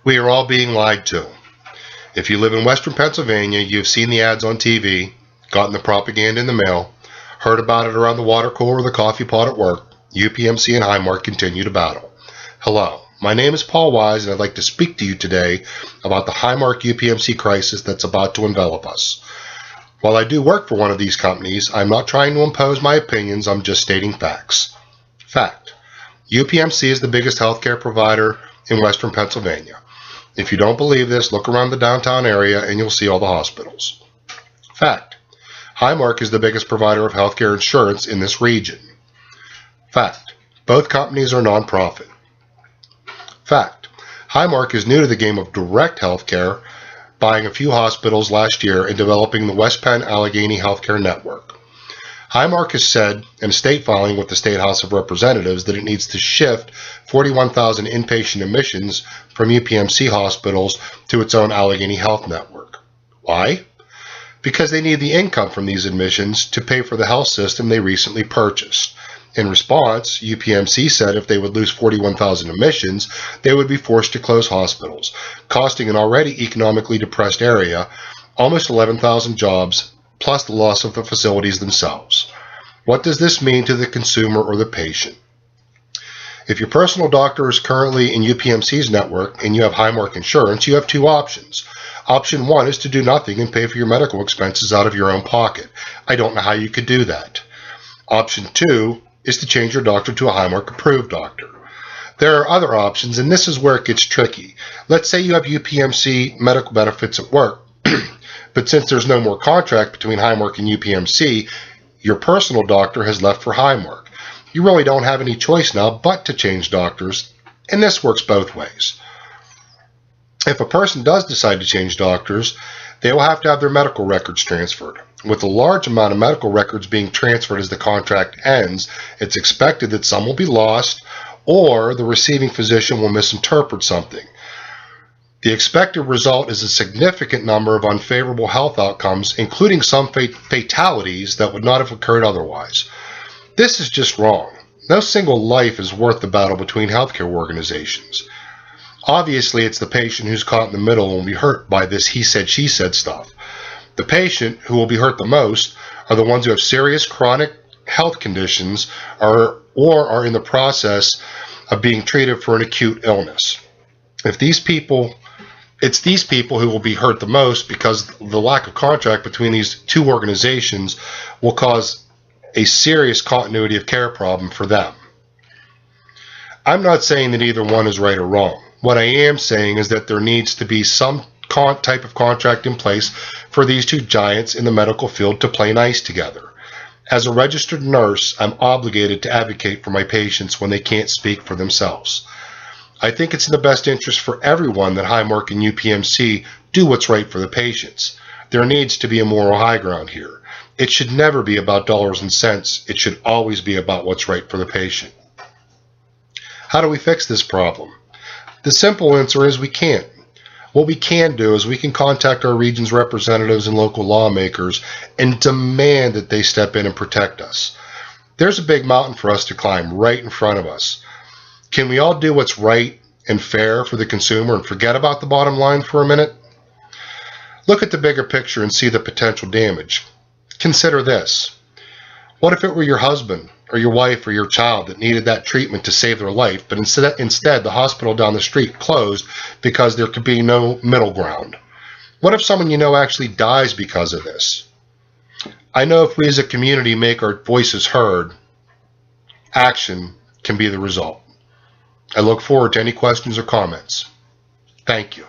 We are all being lied to. If you live in Western Pennsylvania, you've seen the ads on TV, gotten the propaganda in the mail, heard about it around the water cooler or the coffee pot at work. UPMC and Highmark continue to battle. Hello, my name is Paul Wise, and I'd like to speak to you today about the Highmark UPMC crisis that's about to envelop us. While I do work for one of these companies, I'm not trying to impose my opinions, I'm just stating facts. Fact: UPMC is the biggest healthcare provider in Western Pennsylvania. If you don't believe this, look around the downtown area and you'll see all the hospitals. Fact: Highmark is the biggest provider of healthcare insurance in this region. Fact: both companies are nonprofit. Fact: Highmark is new to the game of direct healthcare, buying a few hospitals last year and developing the West Penn Allegheny Healthcare Network. Highmark has said in a state filing with the State House of Representatives that it needs to shift 41,000 inpatient admissions from UPMC hospitals to its own Allegheny Health Network. Why? Because they need the income from these admissions to pay for the health system they recently purchased. In response, UPMC said if they would lose 41,000 admissions, they would be forced to close hospitals, costing an already economically depressed area almost 11,000 jobs, plus the loss of the facilities themselves. What does this mean to the consumer or the patient? If your personal doctor is currently in UPMC's network and you have Highmark insurance, you have two options. Option one is to do nothing and pay for your medical expenses out of your own pocket. I don't know how you could do that. Option two is to change your doctor to a Highmark approved doctor. There are other options, and this is where it gets tricky. Let's say you have UPMC medical benefits at work, but since there's no more contract between Highmark and UPMC, your personal doctor has left for Highmark. You really don't have any choice now but to change doctors, and this works both ways. If a person does decide to change doctors, they will have to have their medical records transferred. With a large amount of medical records being transferred as the contract ends, it's expected that some will be lost or the receiving physician will misinterpret something. The expected result is a significant number of unfavorable health outcomes, including some fatalities that would not have occurred otherwise. This is just wrong. No single life is worth the battle between healthcare organizations. Obviously, it's the patient who's caught in the middle and will be hurt by this he said, she said stuff. The patient who will be hurt the most are the ones who have serious chronic health conditions or are in the process of being treated for an acute illness. It's these people who will be hurt the most because the lack of contract between these two organizations will cause a serious continuity of care problem for them. I'm not saying that either one is right or wrong. What I am saying is that there needs to be some type of contract in place for these two giants in the medical field to play nice together. As a registered nurse, I'm obligated to advocate for my patients when they can't speak for themselves. I think it's in the best interest for everyone that Highmark and UPMC do what's right for the patients. There needs to be a moral high ground here. It should never be about dollars and cents. It should always be about what's right for the patient. How do we fix this problem? The simple answer is we can't. What we can do is we can contact our region's representatives and local lawmakers and demand that they step in and protect us. There's a big mountain for us to climb right in front of us. Can we all do what's right and fair for the consumer and forget about the bottom line for a minute? Look at the bigger picture and see the potential damage. Consider this. What if it were your husband or your wife or your child that needed that treatment to save their life, but instead the hospital down the street closed because there could be no middle ground? What if someone you know actually dies because of this? I know if we as a community make our voices heard, action can be the result. I look forward to any questions or comments. Thank you.